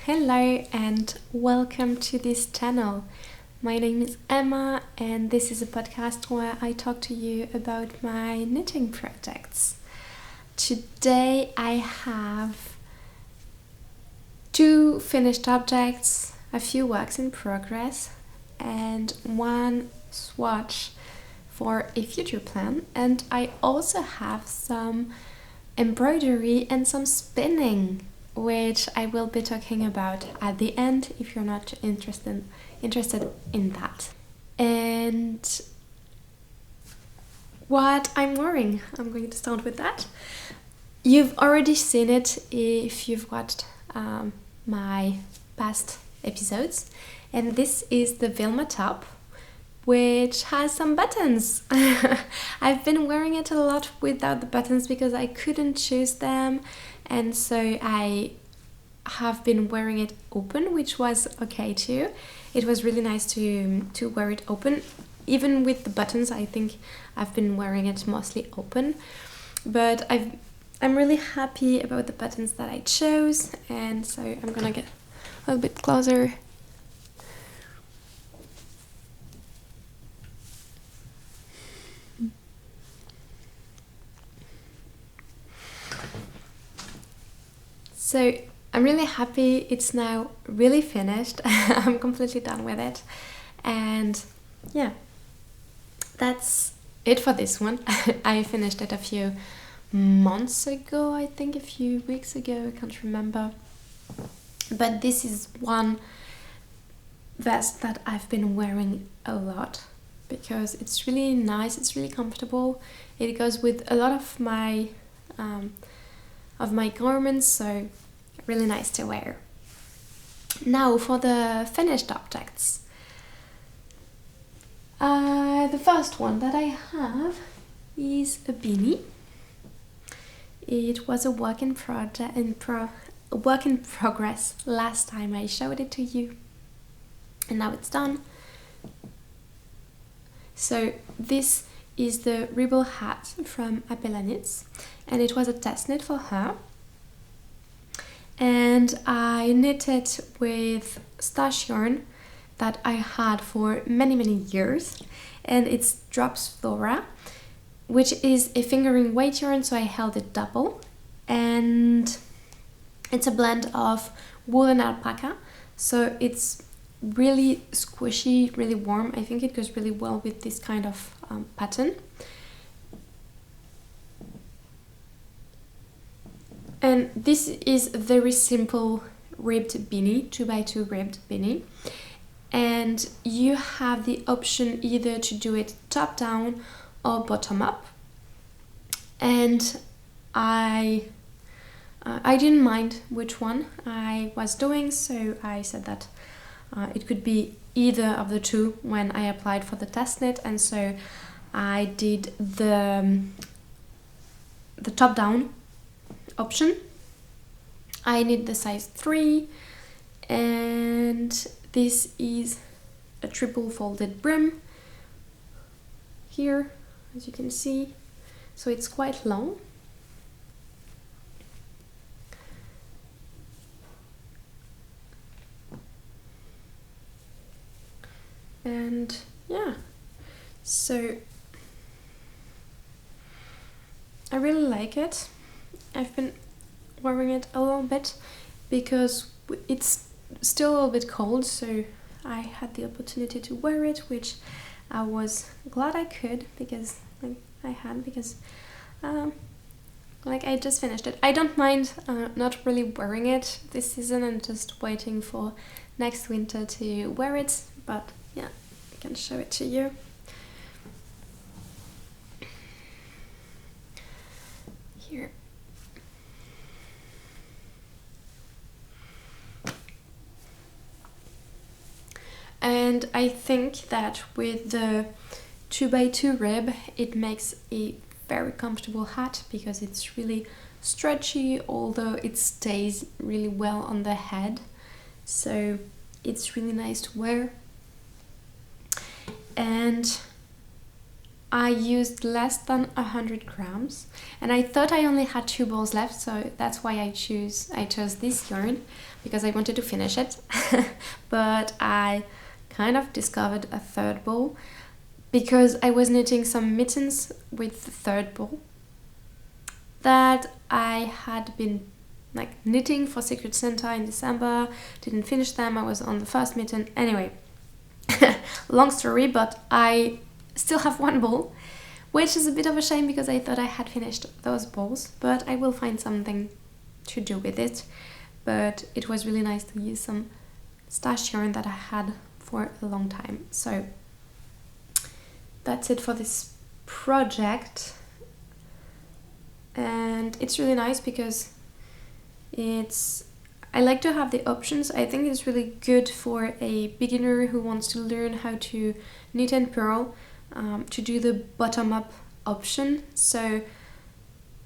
Hello and welcome to this channel. My name is Emma and this is a podcast where I talk to you about my knitting projects. Today I have 2 finished objects, a few works in progress and 1 swatch for a future plan, and I also have some embroidery and some spinning, which I will be talking about at the end if you're not interested in that. And what I'm wearing, I'm going to start with that. You've already seen it if you've watched my past episodes, and this is the Vilma top, which has some buttons. I've been wearing it a lot without the buttons because I couldn't choose them, and so I have been wearing it open, which was okay too. It was really nice to wear it open. Even with the buttons, I think I've been wearing it mostly open, but I'm really happy about the buttons that I chose, and so I'm gonna get a little bit closer. So I'm really happy it's now really finished. I'm completely done with it. And yeah, that's it for this one. I finished it a few months ago, I think a few weeks ago, I can't remember. But this is one vest that I've been wearing a lot because it's really nice, it's really comfortable. It goes with a lot of my garments, so really nice to wear. Now for the finished objects. The first one that I have is a beanie. It was a work in progress last time I showed it to you, and now it's done. So this is the Ribbel hat from Apella.Knits, and it was a test knit for her. And I knitted with stash yarn that I had for many years, and it's Drops Flora, which is a fingering weight yarn, so I held it double, and it's a blend of wool and alpaca, so it's really squishy, really warm. I think it goes really well with this kind of pattern. And this is a very simple ribbed beanie, 2x2 ribbed beanie. And you have the option either to do it top down or bottom up. And I didn't mind which one I was doing, so I said that it could be either of the two when I applied for the test knit, and so I did the top down option. I knit the size 3, and this is a triple folded brim here, as you can see, so it's quite long. And yeah, so I really like it. I've been wearing it a little bit because it's still a little bit cold, so I had the opportunity to wear it, which I was glad I could because I just finished it. I don't mind not really wearing it this season and just waiting for next winter to wear it, but yeah, I can show it to you. Here. And I think that with the 2x2 rib, it makes a very comfortable hat because it's really stretchy, although it stays really well on the head. So it's really nice to wear. And I used less than 100 grams, and I thought I only had 2 balls left, so that's why I chose this yarn, because I wanted to finish it. But I kind of discovered a third ball because I was knitting some mittens with the third ball that I had been knitting for Secret Santa in December, didn't finish them, I was on the first mitten. Anyway, long story, but I still have 1 ball, which is a bit of a shame because I thought I had finished those balls, but I will find something to do with it. But it was really nice to use some stash yarn that I had for a long time. So that's it for this project, and it's really nice because I like to have the options. I think it's really good for a beginner who wants to learn how to knit and purl, to do the bottom-up option. So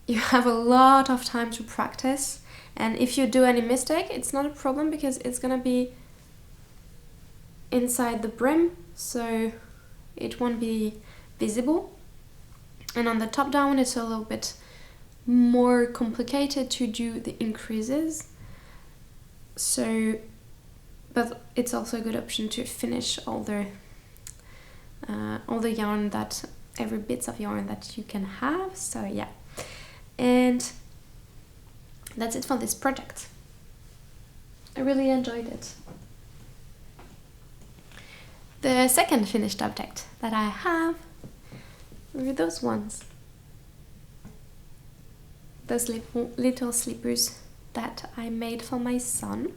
you have a lot of time to practice, and if you do any mistake, it's not a problem because it's gonna be inside the brim, so it won't be visible. And on the top down, it's a little bit more complicated to do the increases. So, but it's also a good option to finish all the yarn, that every bits of yarn that you can have. So yeah, and that's it for this project. I really enjoyed it. The second finished object that I have are those ones. Those little slippers that I made for my son.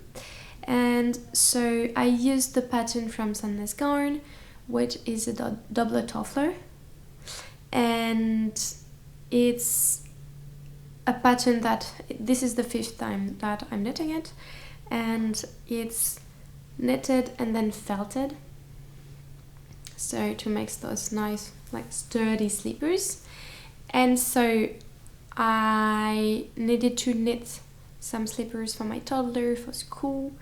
And so I used the pattern from Sandnes Garn, which is a Doble tøfler. And it's a pattern that, this is the 5th time that I'm knitting it. And it's knitted and then felted. So to make those nice, sturdy slippers. And so I needed to knit some slippers for my toddler for school,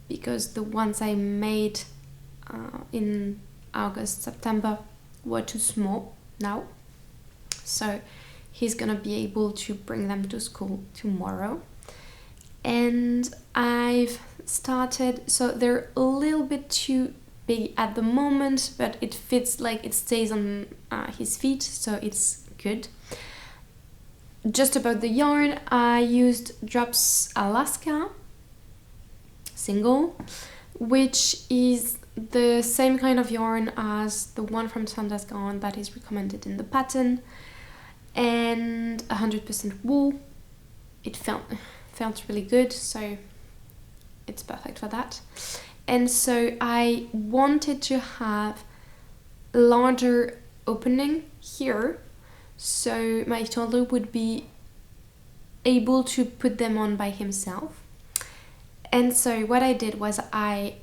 because the ones I made in August, September were too small now. So he's gonna be able to bring them to school tomorrow. And I've started, so they're a little bit too big at the moment, but it fits, it stays on his feet, so it's good. Just about the yarn, I used Drops Alaska single, which is the same kind of yarn as the one from Sandnes Garn that is recommended in the pattern, and 100% wool. It felt really good, so it's perfect for that. And so I wanted to have a larger opening here, so my toddler would be able to put them on by himself. And so what I did was I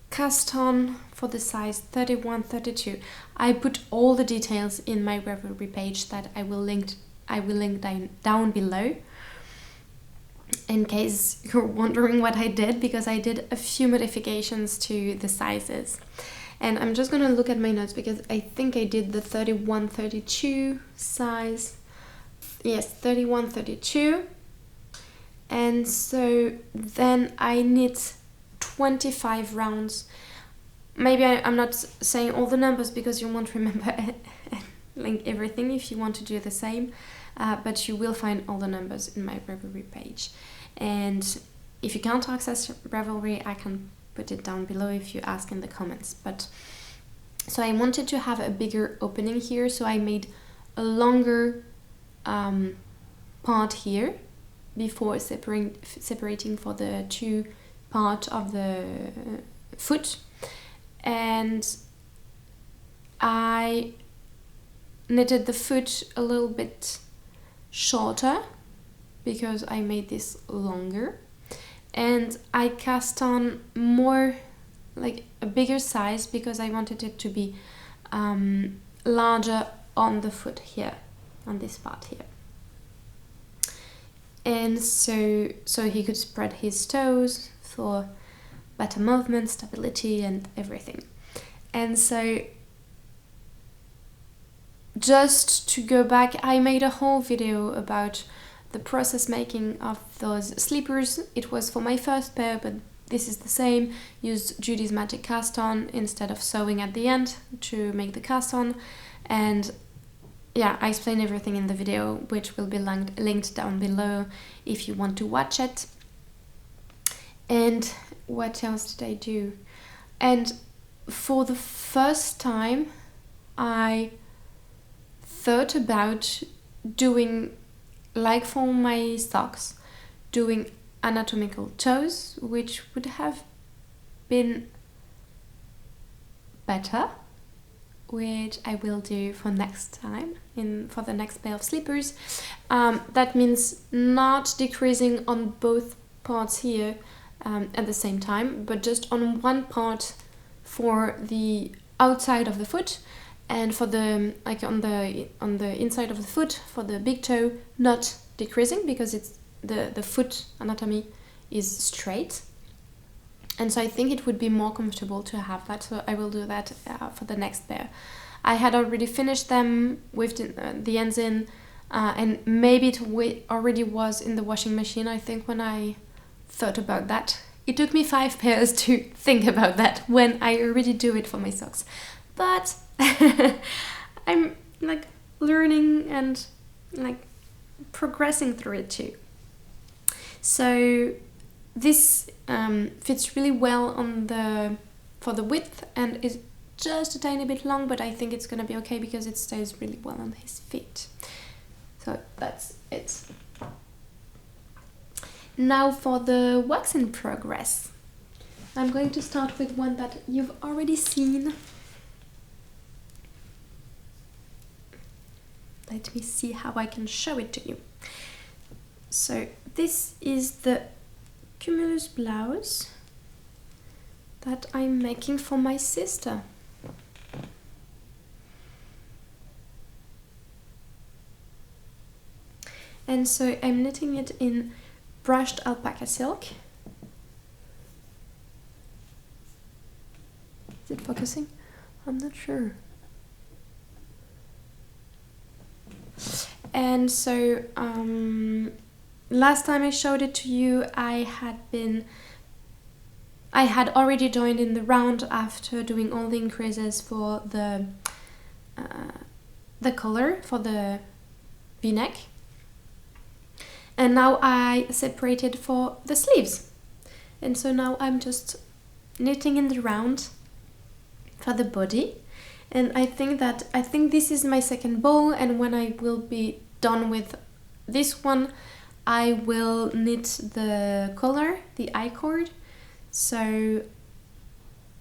cast on for the size 31-32. I put all the details in my Ravelry page that I will link down below, in case you're wondering what I did, because I did a few modifications to the sizes. And I'm just gonna look at my notes because I think I did the 31-32 size. Yes, 31-32. And so then I knit 25 rounds. Maybe I'm not saying all the numbers because you won't remember link everything if you want to do the same. But you will find all the numbers in my Ravelry page. And if you can't access Ravelry, I can put it down below if you ask in the comments. But so I wanted to have a bigger opening here, so I made a longer part here before separating for the 2 part of the foot. And I knitted the foot a little bit shorter because I made this longer, and I cast on more, a bigger size, because I wanted it to be larger on the foot here, on this part here. And so he could spread his toes for better movement, stability and everything. And so just to go back, I made a whole video about the process making of those slippers. It was for my first pair, but this is the same. Used Judy's Magic Cast On instead of sewing at the end to make the cast on. And yeah, I explain everything in the video, which will be linked down below if you want to watch it. And what else did I do? And for the first time, I thought about doing, like for my socks, doing anatomical toes, which would have been better, which I will do for next time, for the next pair of slippers. That means not decreasing on both parts here at the same time, but just on one part for the outside of the foot, and for the on the inside of the foot for the big toe, not decreasing because it's the foot anatomy is straight. And so I think it would be more comfortable to have that, so I will do that for the next pair. I had already finished them with the ends in, and maybe it already was in the washing machine, I think, when I thought about that. It took me 5 pairs to think about that when I already do it for my socks. But I'm like learning and like progressing through it too. So this fits really well for the width, and is just a tiny bit long, but I think it's gonna be okay because it stays really well on his feet. So that's it. Now for the works in progress. I'm going to start with one that you've already seen. Let me see how I can show it to you. So this is the Cumulus blouse that I'm making for my sister. And so I'm knitting it in brushed alpaca silk. Is it focusing? I'm not sure. And so last time I showed it to you, I had already joined in the round after doing all the increases for the collar for the v-neck. And now I separated for the sleeves. And so now I'm just knitting in the round for the body. And I think this is my second bow, and when I will be done with this one, I will knit the collar, the I-cord, so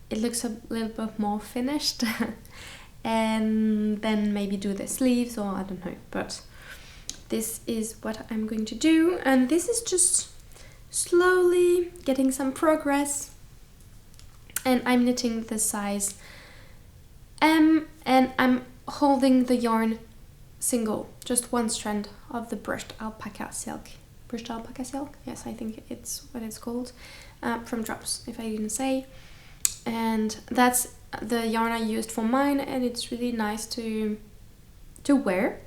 it looks a little bit more finished. And then maybe do the sleeves, or I don't know, but this is what I'm going to do. And this is just slowly getting some progress, and I'm knitting the size M, and I'm holding the yarn single, just one strand of the brushed alpaca silk. Brushed alpaca silk? Yes, I think it's what it's called, from Drops, if I didn't say. And that's the yarn I used for mine, and it's really nice to wear.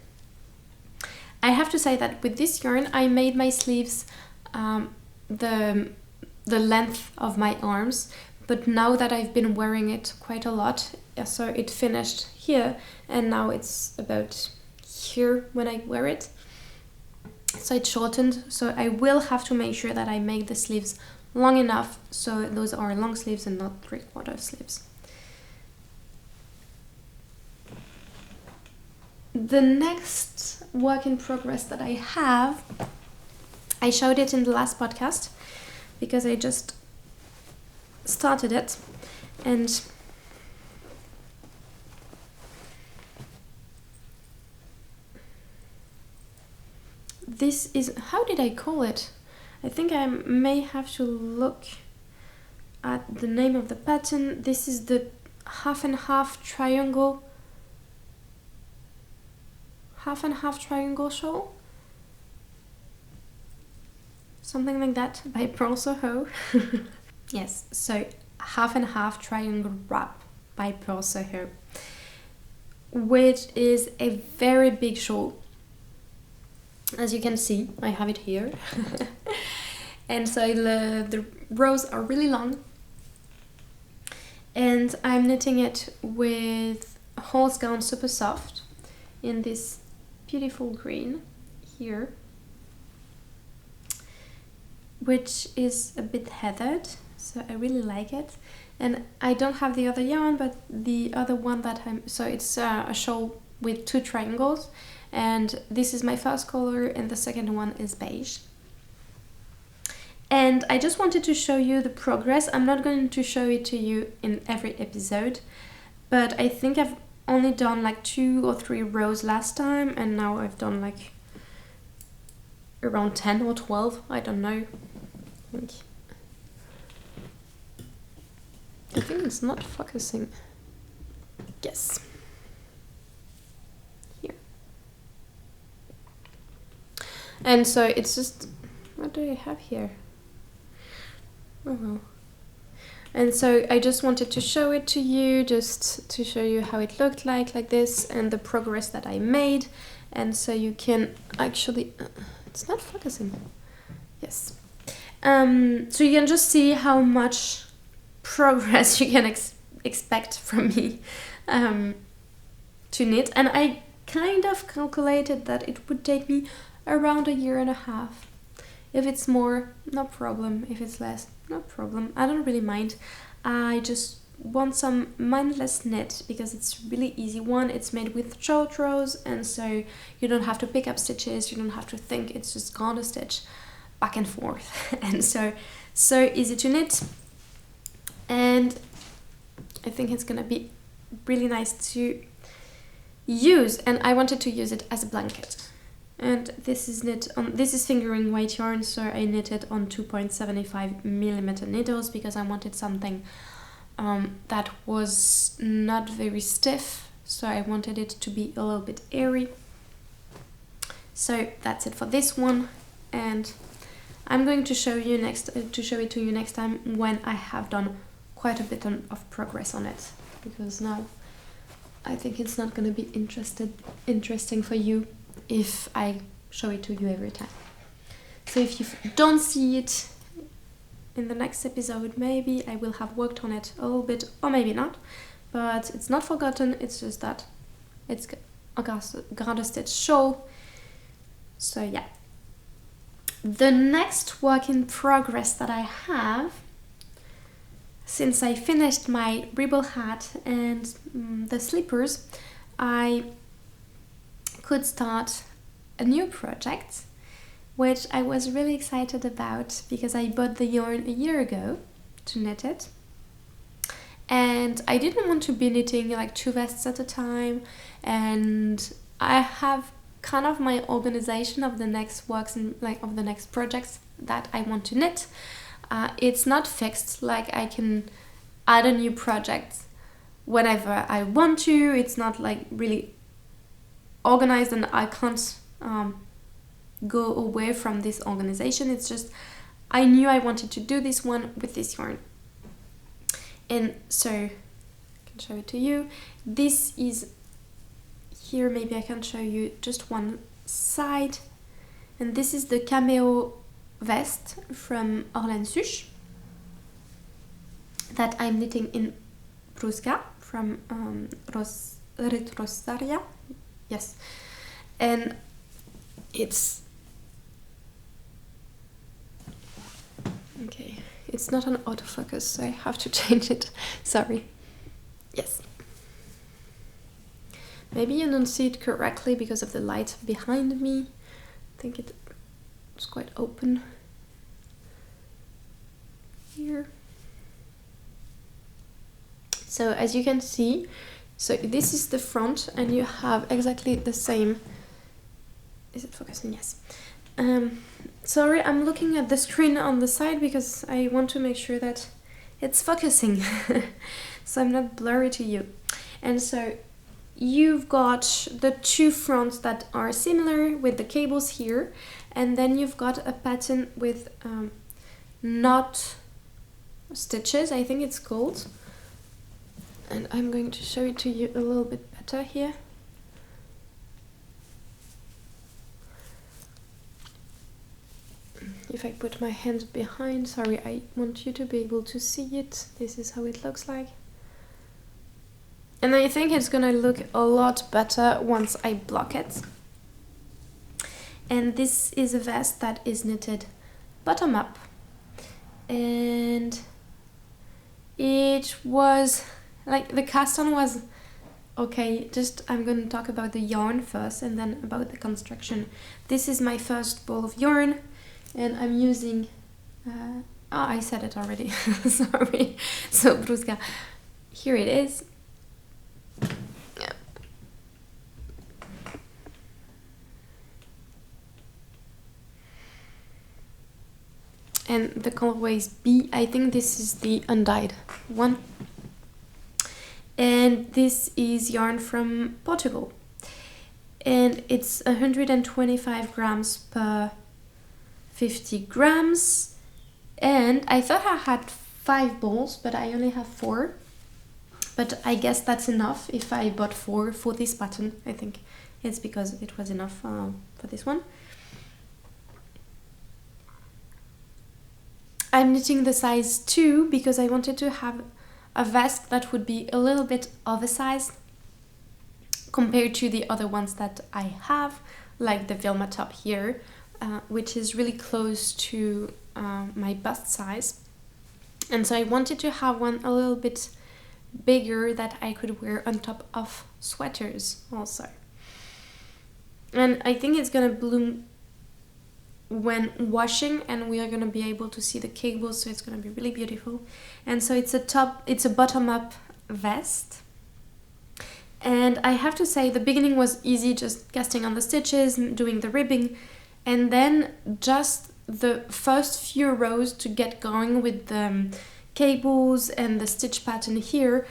I have to say that with this yarn I made my sleeves the length of my arms, but now that I've been wearing it quite a lot, so it finished here, and now it's about here when I wear it, so it shortened. So I will have to make sure that I make the sleeves long enough so those are long sleeves and not 3/4 sleeves. The next work in progress that I have, I showed it in the last podcast because I just started it, and this is, how did I call it? I think I may have to look at the name of the pattern. This is the half and half triangle shawl, something like that, by Purl Soho. Yes, so half and half triangle wrap by Purl Soho. which is a very big shawl. As you can see, I have it here. And so the rows are really long. And I'm knitting it with Holst Garn Supersoft in this beautiful green here, which is a bit heathered, so I really like it. And I don't have the other yarn, but the other one that so it's a shawl with 2 triangles, and this is my first color and the second one is beige. And I just wanted to show you the progress. I'm not going to show it to you in every episode, but I think I've only done like 2 or 3 rows last time, and now I've done like around 10 or 12, I don't know. I think it's not focusing. Yes. Here. And so it's just, what do I have here? Oh well. And so I just wanted to show it to you, just to show you how it looked like this, and the progress that I made. And so you can actually, it's not focusing. Yes. So you can just see how much progress you can expect from me to knit. And I kind of calculated that it would take me around 1.5 years. If it's more, no problem. If it's less, no problem. I don't really mind. I just want some mindless knit because it's really easy one. It's made with short rows, and so you don't have to pick up stitches, you don't have to think, it's just garter stitch back and forth. And so easy to knit, and I think it's gonna be really nice to use. And I wanted to use it as a blanket. And this is fingering weight yarn, so I knitted on 2.75 millimeter needles because I wanted something that was not very stiff, so I wanted it to be a little bit airy. So that's it for this one, and I'm going to show you it to you next time when I have done quite a bit of progress on it, because now I think it's not going to be interesting for you if I show it to you every time. So if you don't see it in the next episode, maybe I will have worked on it a little bit, or maybe not, but it's not forgotten. It's just that it's a garter stitch shawl. So yeah, the next work in progress that I have, since I finished my Ribbel hat and the slippers, I could start a new project, which I was really excited about because I bought the yarn 1 year ago to knit it, and I didn't want to be knitting like 2 vests at a time, and I have kind of my organization of the next works and like of the next projects that I want to knit. It's not fixed, like I can add a new project whenever I want to. It's not like really organized, and I can't go away from this organization. It's just I knew I wanted to do this one with this yarn, and so I can show it to you. This is here, maybe I can show you just one side, and this is the Cameo vest from Orlane Sucche that I'm knitting in Brusca from Retrosaria. Yes, and it's okay. It's not an autofocus, so I have to change it. Sorry. Yes. Maybe you don't see it correctly because of the light behind me. I think it's quite open here. So as you can see, so this is the front, and you have exactly the same. Is it focusing? Yes. Sorry, I'm looking at the screen on the side because I want to make sure that it's focusing, so I'm not blurry to you. And so you've got the 2 fronts that are similar with the cables here, and then you've got a pattern with knot stitches, I think it's called. And I'm going to show it to you a little bit better. better here. If I put my hands behind, sorry, I want you to be able to see it. This is how it looks like. And I think it's gonna look a lot better once I block it. And this is a vest that is knitted bottom up. And it was, like, the cast on was okay. Just, I'm gonna talk about the yarn first and then about the construction. This is my first ball of yarn. And I'm using, I said it already, sorry. So Brusca, here it is. Yeah. And the colorway is B. I think this is the undyed one. And this is yarn from Portugal. And it's 125 grams per 50 grams, and I thought I had 5 balls, but I only have 4. But I guess that's enough if I bought 4 for this pattern. I think it's because it was enough for this one. I'm knitting the size 2 because I wanted to have a vest that would be a little bit oversized compared to the other ones that I have, like the Vilma top here. Which is really close to my bust size. And so I wanted to have one a little bit bigger that I could wear on top of sweaters also. And I think it's gonna bloom when washing, and we are gonna be able to see the cables, so it's gonna be really beautiful. And so it's a bottom up vest. And I have to say the beginning was easy, just casting on the stitches, doing the ribbing. And then just the first few rows to get going with the cables and the stitch pattern here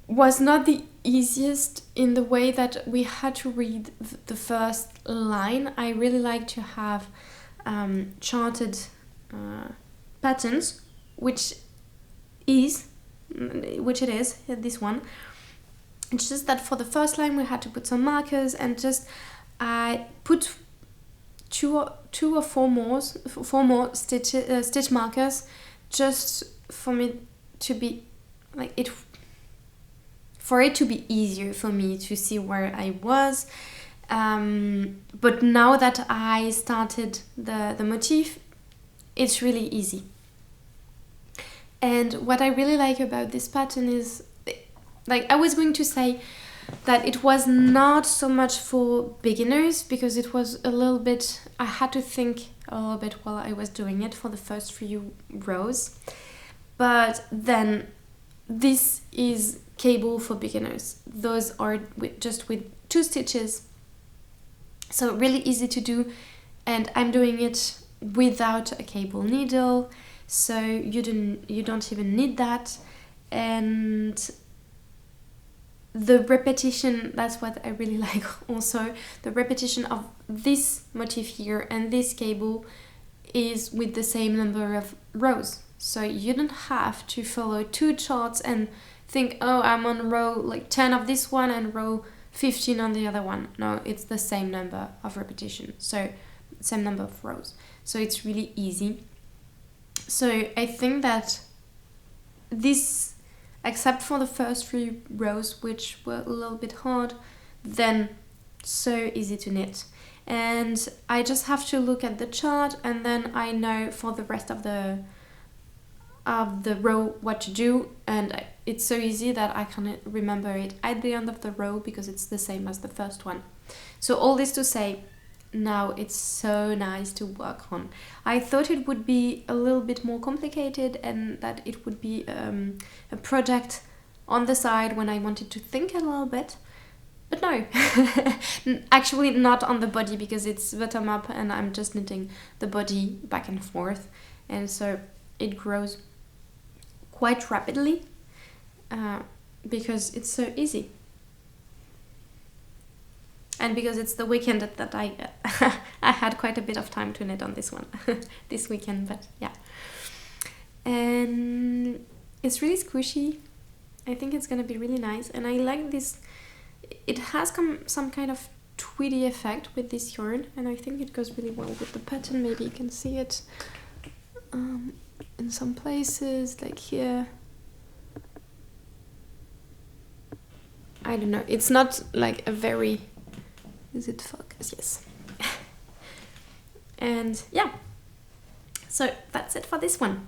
was not the easiest, in the way that we had to read the first line. I really like to have charted patterns, which it is, this one. It's just that for the first line we had to put some markers, and just I put two or four more stitch markers, just for me to be like it, for it to be easier for me to see where I was. But now that I started the motif, it's really easy. And what I really like about this pattern is, like, I was going to say that it was not so much for beginners, because it was a little bit, I had to think a little bit while I was doing it for the first few rows. But then this is cable for beginners. Those are just with 2 stitches. So really easy to do, and I'm doing it without a cable needle, so you don't even need that. And the repetition, that's what I really like also. The repetition of this motif here and this cable is with the same number of rows. So you don't have to follow 2 charts and think, oh, I'm on row like 10 of this one and row 15 on the other one. No, it's the same number of repetition. So same number of rows. So it's really easy. So I think that this, except for the first 3 rows, which were a little bit hard, then so easy to knit. And I just have to look at the chart, and then I know for the rest of the row what to do, and it's so easy that I can remember it at the end of the row because it's the same as the first one. So all this to say, now it's so nice to work on. I thought it would be a little bit more complicated, and that it would be a project on the side when I wanted to think a little bit, but no. Actually not on the body, because it's bottom up and I'm just knitting the body back and forth, and so it grows quite rapidly because it's so easy. And because it's the weekend that I had quite a bit of time to knit on this one this weekend, but yeah. And it's really squishy. I think it's gonna be really nice, and I like this. it has some kind of tweedy effect with this yarn, and I think it goes really well with the pattern. Maybe you can see it in some places, like here. I don't know, it's not like a very, is it focus? Yes. And yeah, so that's it for this one.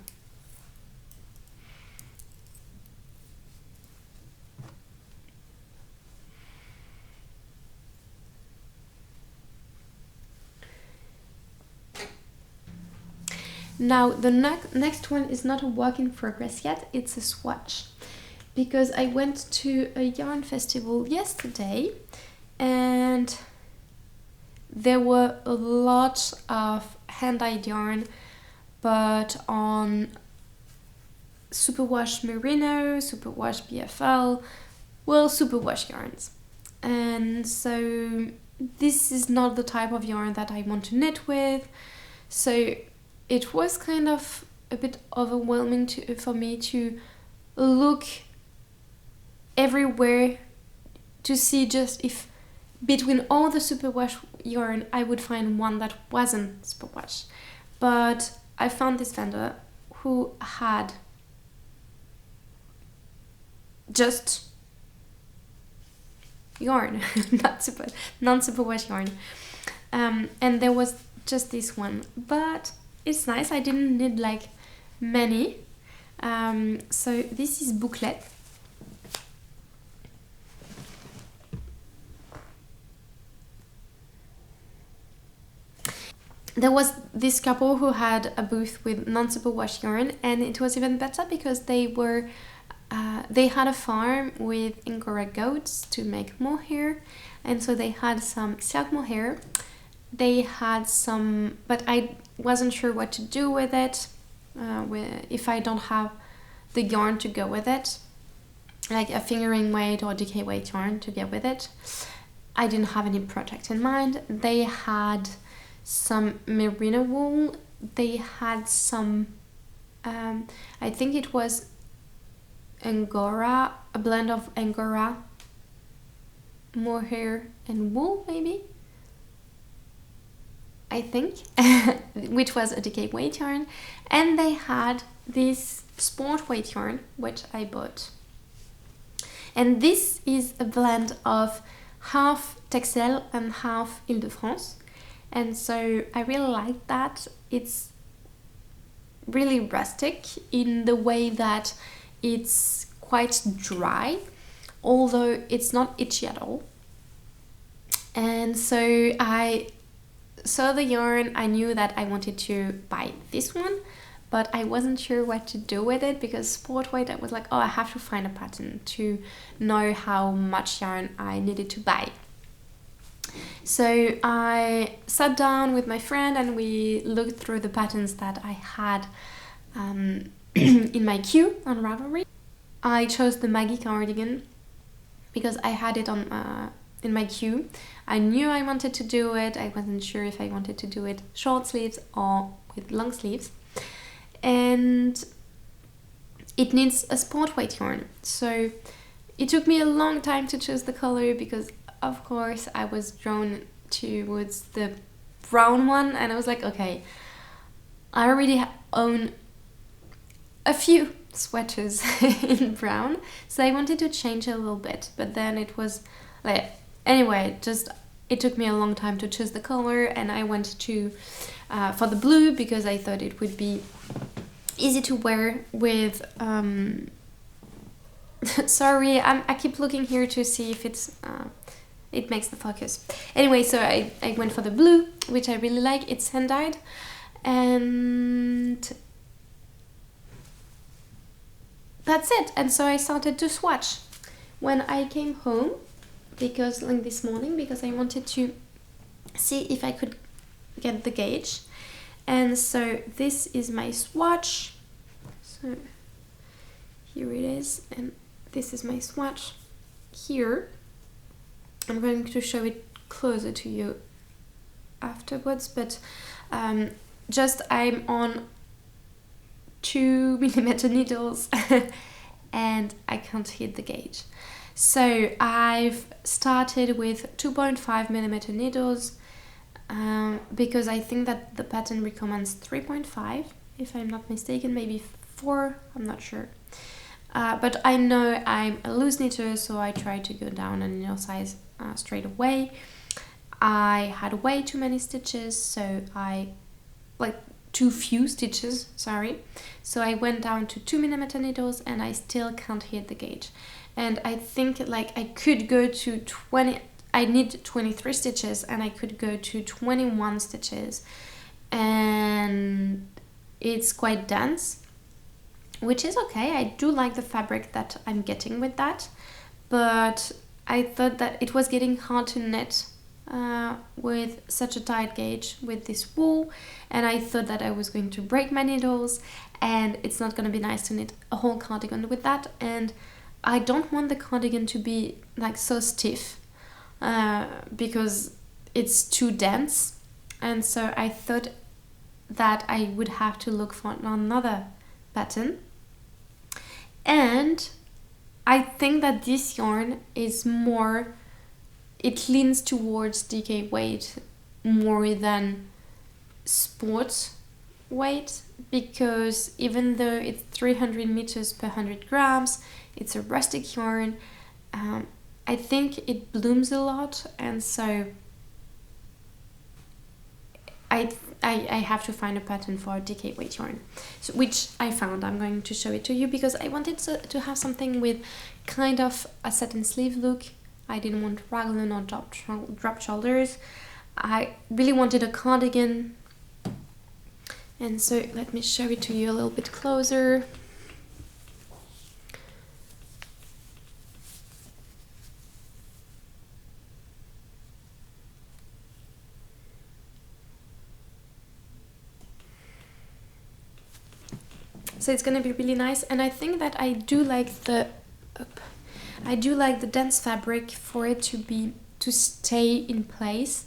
Now the next one is not a work in progress yet, it's a swatch. Because I went to a yarn festival yesterday and there were a lot of hand-dyed yarn, but on superwash merino, superwash BFL, well, superwash yarns. And so this is not the type of yarn that I want to knit with, so it was kind of a bit overwhelming for me to look everywhere to see just if between all the superwash yarn I would find one that wasn't superwash. But I found this vendor who had just yarn, non-superwash yarn, and there was just this one, but it's nice. I didn't need like many. So this is Bouclette. There was this couple who had a booth with non-superwash yarn, and it was even better because they had a farm with Angora goats to make mohair, and so they had some silk mohair. They had some, but I wasn't sure what to do with it, if I don't have the yarn to go with it, like a fingering weight or decay weight yarn to get with it. I didn't have any project in mind. They had some merino wool. They had some, I think it was Angora, a blend of Angora mohair and wool, maybe, I think, which was a decay weight yarn. And they had this sport weight yarn, which I bought. And this is a blend of half Texel and half Ile-de-France. And so I really like that. It's really rustic in the way that it's quite dry, although it's not itchy at all. And so I saw the yarn, I knew that I wanted to buy this one, but I wasn't sure what to do with it because sport weight, I was like, oh, I have to find a pattern to know how much yarn I needed to buy. So I sat down with my friend and we looked through the patterns that I had in my queue on Ravelry. I chose the Maggie cardigan because I had it on in my queue. I knew I wanted to do it. I wasn't sure if I wanted to do it short sleeves or with long sleeves. And it needs a sport weight yarn. So it took me a long time to choose the color because of course I was drawn towards the brown one, and I was like, okay, I already own a few sweaters in brown, so I wanted to change a little bit, but then it was like, anyway, just it took me a long time to choose the color, and I went to for the blue because I thought it would be easy to wear with sorry, I keep looking here to see if it's it makes the focus. Anyway, so I went for the blue, which I really like. It's hand-dyed, and that's it. And so I started to swatch when I came home, because like this morning, because I wanted to see if I could get the gauge. And so this is my swatch. So here it is, and this is my swatch here. I'm going to show it closer to you afterwards, but just I'm on 2mm needles and I can't hit the gauge. So I've started with 2.5mm needles because I think that the pattern recommends 3.5, if I'm not mistaken, maybe 4, I'm not sure. But I know I'm a loose knitter, so I try to go down a needle size straight away. I had way too many stitches, so too few stitches, sorry. So I went down to 2mm needles and I still can't hit the gauge. And I think I could go to 20, I need 23 stitches and I could go to 21 stitches. And it's quite dense, which is okay. I do like the fabric that I'm getting with that. But I thought that it was getting hard to knit with such a tight gauge with this wool, and I thought that I was going to break my needles and it's not going to be nice to knit a whole cardigan with that, and I don't want the cardigan to be so stiff because it's too dense, and so I thought that I would have to look for another pattern. And I think that this yarn is more, it leans towards DK weight more than sport weight, because even though it's 300 meters per 100 grams, it's a rustic yarn. I think it blooms a lot, and so I have to find a pattern for DK weight yarn, which I found. I'm going to show it to you because I wanted to have something with kind of a satin sleeve look. I didn't want raglan or drop shoulders. I really wanted a cardigan. And so let me show it to you a little bit closer. So it's gonna be really nice, and I think that I do like the dense fabric for it to stay in place.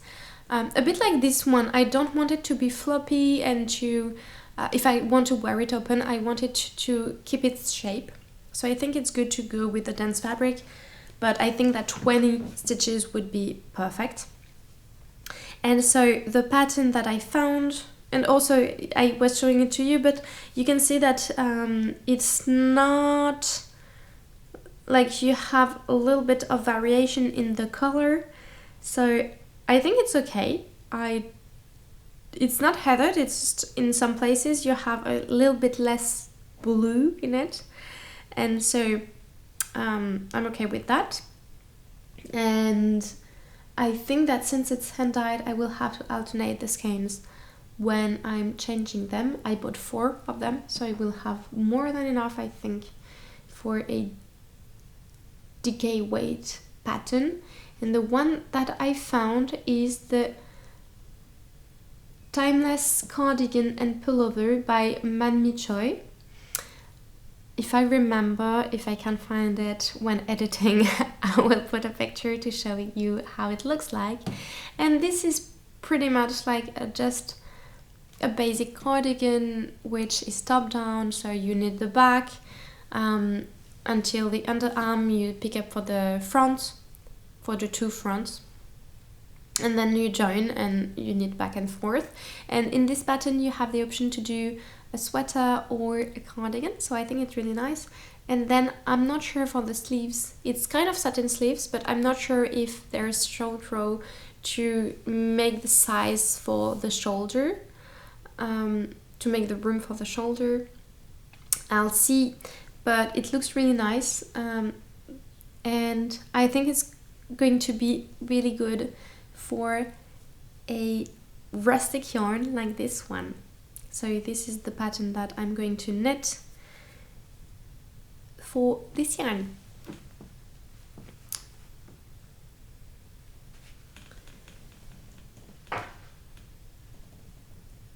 A bit like this one, I don't want it to be floppy, and to if I want to wear it open, I want it to keep its shape. So I think it's good to go with the dense fabric, but I think that 20 stitches would be perfect. And so the pattern that I found, and also I was showing it to you, but you can see that it's not like you have a little bit of variation in the color. So I think it's okay. It's not heathered, it's just in some places you have a little bit less blue in it. And so I'm okay with that. And I think that since it's hand-dyed, I will have to alternate the skeins when I'm changing them. I bought 4 of them, so I will have more than enough, I think, for a DK weight pattern. And the one that I found is the Timeless Cardigan and Pullover by Manmi Choi. If I remember, if I can find it when editing, I will put a picture to show you how it looks like. And this is pretty much like just a basic cardigan, which is top down, so you knit the back until the underarm, you pick up for the front, for the 2 fronts, and then you join and you knit back and forth. And in this pattern you have the option to do a sweater or a cardigan, so I think it's really nice. And then I'm not sure for the sleeves, it's kind of satin sleeves, but I'm not sure if there's short row to make the size for the shoulder, to make the room for the shoulder. I'll see, but it looks really nice, and I think it's going to be really good for a rustic yarn like this one. So this is the pattern that I'm going to knit for this yarn.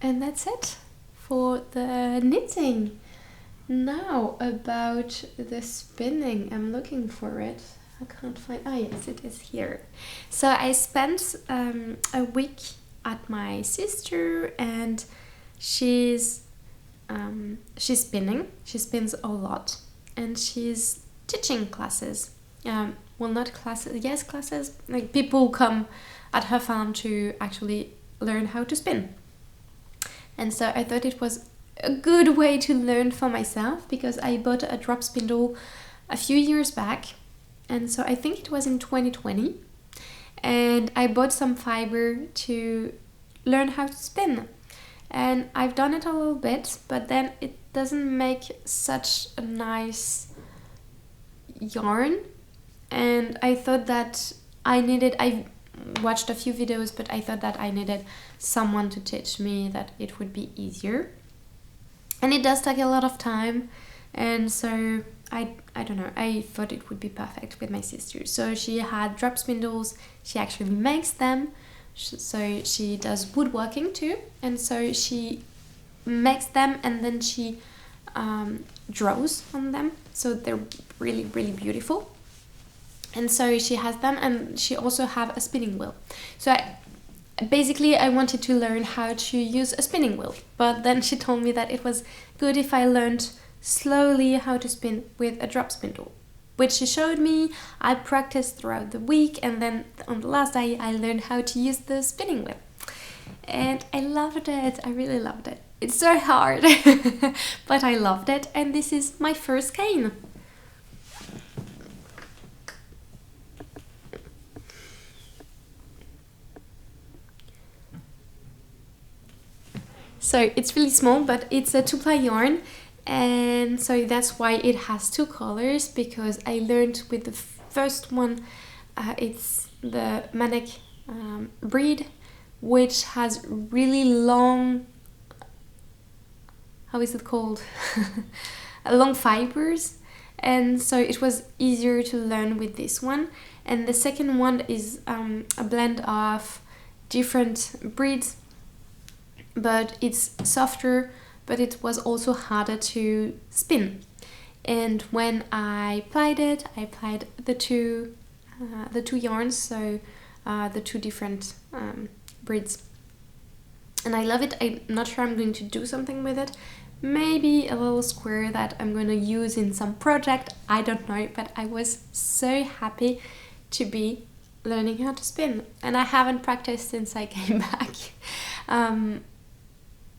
And that's it for the knitting. Now about the spinning, I'm looking for it. I can't find, yes, it is here. So I spent a week at my sister, and she's spinning. She spins a lot, and she's teaching classes. well, not classes, yes, classes, like people come at her farm to actually learn how to spin. And so I thought it was a good way to learn for myself, because I bought a drop spindle a few years back, and so I think it was in 2020, and I bought some fiber to learn how to spin. And I've done it a little bit, but then it doesn't make such a nice yarn, and I thought that I watched a few videos, but I thought that I needed someone to teach me, that it would be easier. And it does take a lot of time, and so I don't know, I thought it would be perfect with my sister. So she had drop spindles, she actually makes them, so she does woodworking too, and so she makes them and then she draws on them, so they're really, really beautiful. And so she has them, and she also have a spinning wheel. So I wanted to learn how to use a spinning wheel, but then she told me that it was good if I learned slowly how to spin with a drop spindle, which she showed me. I practiced throughout the week, and then on the last day I learned how to use the spinning wheel, and I loved it. I really loved it. It's so hard but I loved it, and this is my first skein. So it's really small, but it's a 2-ply yarn, and so that's why it has 2 colors, because I learned with the first one, it's the Manic breed, which has really long, how is it called? Long fibers, and so it was easier to learn with this one. And the second one is a blend of different breeds, but it's softer, but it was also harder to spin. And when I plied it, I plied the two yarns, so the 2 different breeds, and I love it. I'm not sure I'm going to do something with it, maybe a little square that I'm going to use in some project, I don't know, but I was so happy to be learning how to spin, and I haven't practiced since I came back.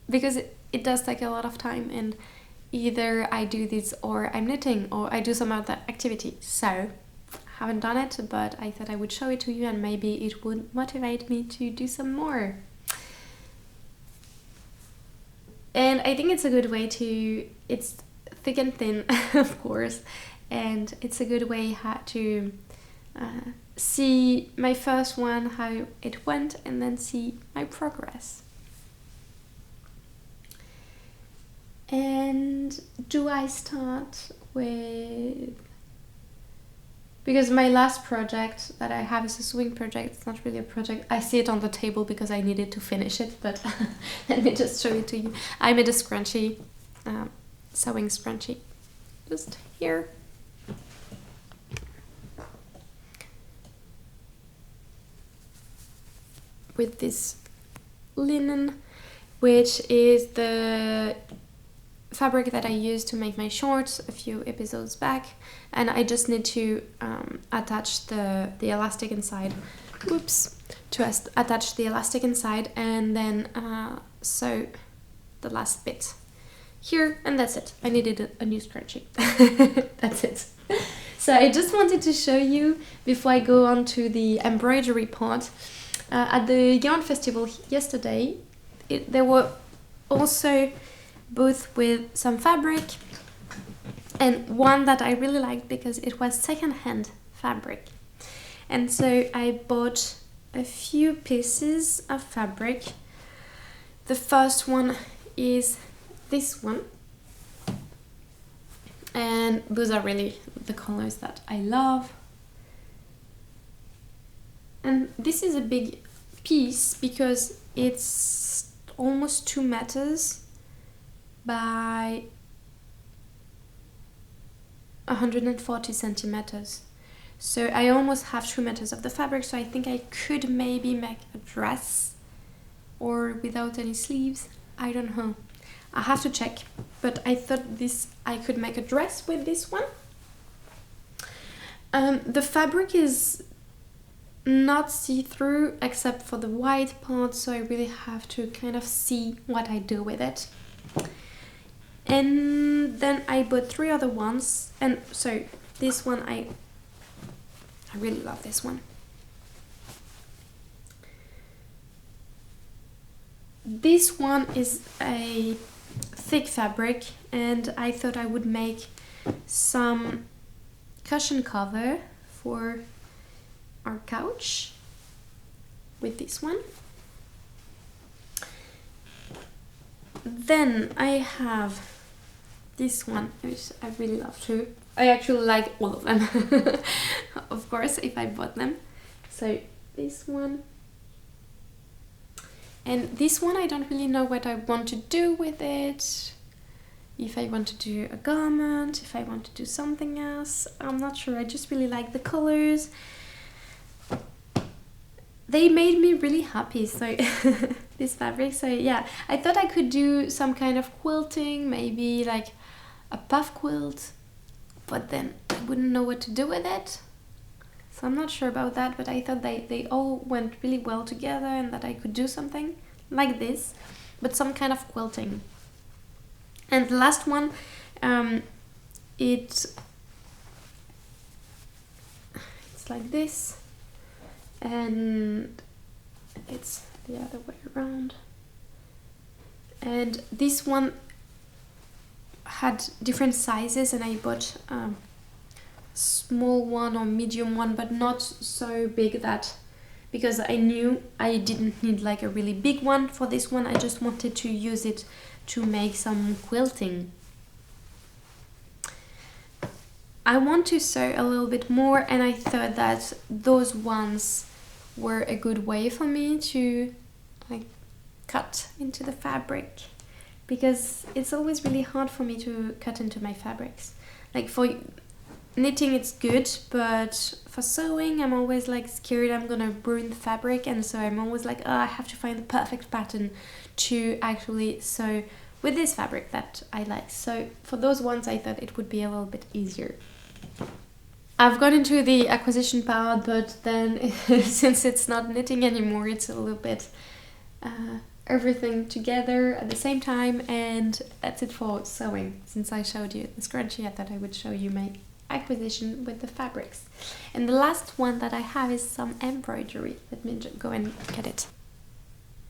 Because it does take a lot of time, and either I do this or I'm knitting or I do some other activity. So I haven't done it, but I thought I would show it to you, and maybe it would motivate me to do some more. And I think it's a good way to, it's thick and thin of course, and it's a good way to see my first one, how it went, and then see my progress. And do I start with, because my last project that I have is a sewing project. It's not really a project. I see it on the table because I needed to finish it, but let me just show it to you. I made a scrunchie, sewing scrunchie, just here. With this linen, which is the fabric that I used to make my shorts a few episodes back, and I just need to attach the elastic inside. Oops, to attach the elastic inside, and then sew the last bit here, and that's it. I needed a new scrunchie. That's it. So I just wanted to show you before I go on to the embroidery part. At the yarn festival yesterday, there were also booth with some fabric, and one that I really liked because it was second-hand fabric. And so I bought a few pieces of fabric. The first one is this one, and those are really the colors that I love. And this is a big piece because it's almost 2 meters by 140 centimeters. So I almost have 2 meters of the fabric, so I think I could maybe make a dress, or without any sleeves, I don't know. I have to check, but I thought I could make a dress with this one. The fabric is not see-through except for the white part, so I really have to kind of see what I do with it. And then I bought 3 other ones, and so this one I really love this one. This one is a thick fabric, and I thought I would make some cushion cover for our couch with this one. Then I have this one, which I really love too. I actually like all of them, of course, if I bought them. So this one. And this one I don't really know what I want to do with it. If I want to do a garment, if I want to do something else, I'm not sure. I just really like the colors. They made me really happy, so this fabric. So yeah, I thought I could do some kind of quilting, maybe like a puff quilt, but then I wouldn't know what to do with it. So I'm not sure about that, but I thought they all went really well together and that I could do something like this, but some kind of quilting. And the last one, it's like this, and it's the other way around. And this one had different sizes, and I bought small one or medium one, but not so big that, because I knew I didn't need like a really big one for this one. I just wanted to use it to make some quilting. I want to sew a little bit more, and I thought that those ones were a good way for me to like cut into the fabric, because it's always really hard for me to cut into my fabrics. Like for knitting it's good, but for sewing I'm always like scared I'm gonna ruin the fabric, and so I'm always like, oh, I have to find the perfect pattern to actually sew with this fabric that I like. So for those ones I thought it would be a little bit easier. I've got into the acquisition part, but then since it's not knitting anymore, it's a little bit everything together at the same time, and that's it for sewing. Since I showed you the scrunchie, I thought I would show you my acquisition with the fabrics. And the last one that I have is some embroidery. Let me just go and get it.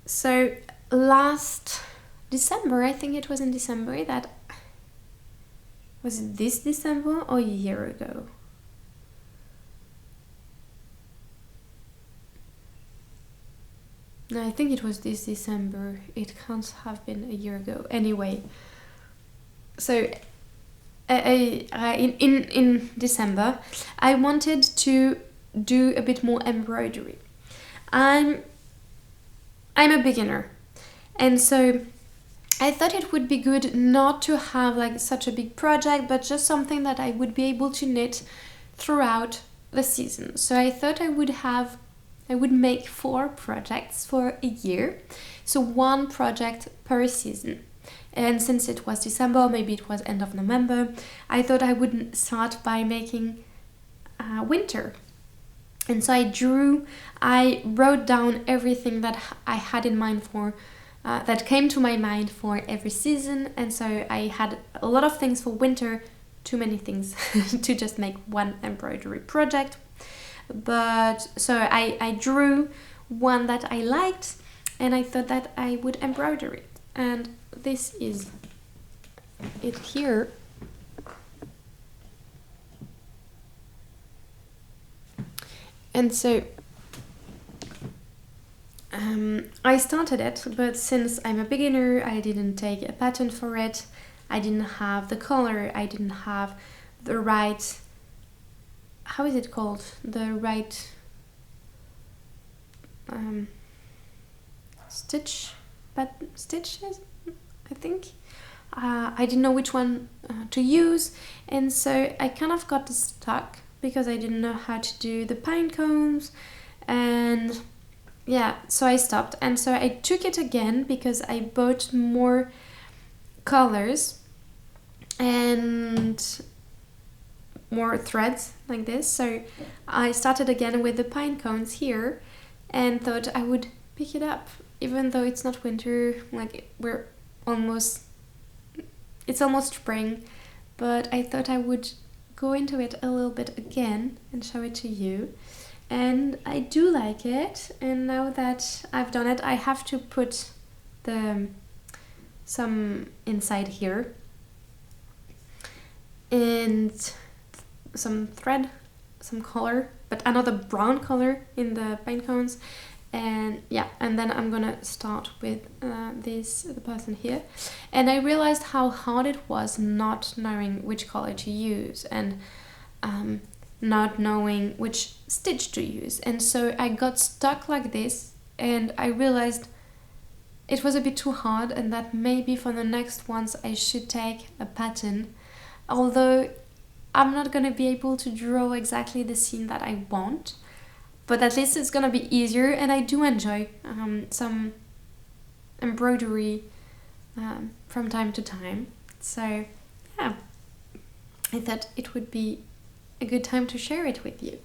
So last December, I think it was in December, that was it this December or a year ago? No, I think it was this December. It can't have been a year ago. Anyway, so in December, I wanted to do a bit more embroidery. I'm a beginner, and so I thought it would be good not to have like such a big project, but just something that I would be able to knit throughout the season. So I thought I would make 4 projects for a year, so 1 project per season. And since it was December, maybe it was end of November, I thought I would start by making winter. And so I wrote down everything that I had in mind for, that came to my mind for every season. And so I had a lot of things for winter, too many things to just make 1 embroidery project. But so I drew one that I liked, and I thought that I would embroider it. And this is it here. And so I started it, but since I'm a beginner, I didn't take a pattern for it. I didn't have the color, I didn't have the right, how is it called? The right stitches, I think. I didn't know which one to use, and so I kind of got stuck because I didn't know how to do the pine cones, and yeah, so I stopped. And so I took it again because I bought more colors and more threads like this. So I started again with the pine cones here and thought I would pick it up, even though it's not winter, like it's almost spring, but I thought I would go into it a little bit again and show it to you. And I do like it, and now that I've done it, I have to put some inside here and some thread, some color, but another brown color in the pine cones. And yeah, and then I'm gonna start with the person here. And I realized how hard it was not knowing which color to use and not knowing which stitch to use. And so I got stuck like this, and I realized it was a bit too hard, and that maybe for the next ones I should take a pattern, although I'm not gonna be able to draw exactly the scene that I want. But at least it's gonna be easier, and I do enjoy some embroidery from time to time. So yeah, I thought it would be a good time to share it with you.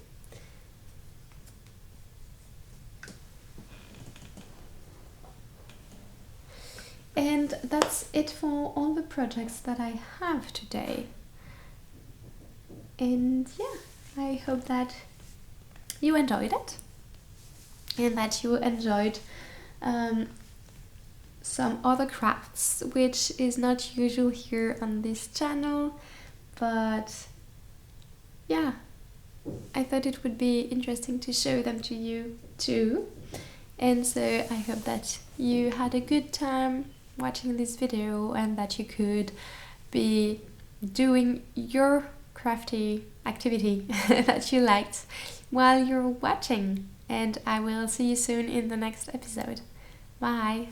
And that's it for all the projects that I have today. And yeah, I hope that you enjoyed it and that you enjoyed some other crafts, which is not usual here on this channel, but yeah, I thought it would be interesting to show them to you too. And so I hope that you had a good time watching this video and that you could be doing your crafty activity that you liked while you're watching. And I will see you soon in the next episode. Bye!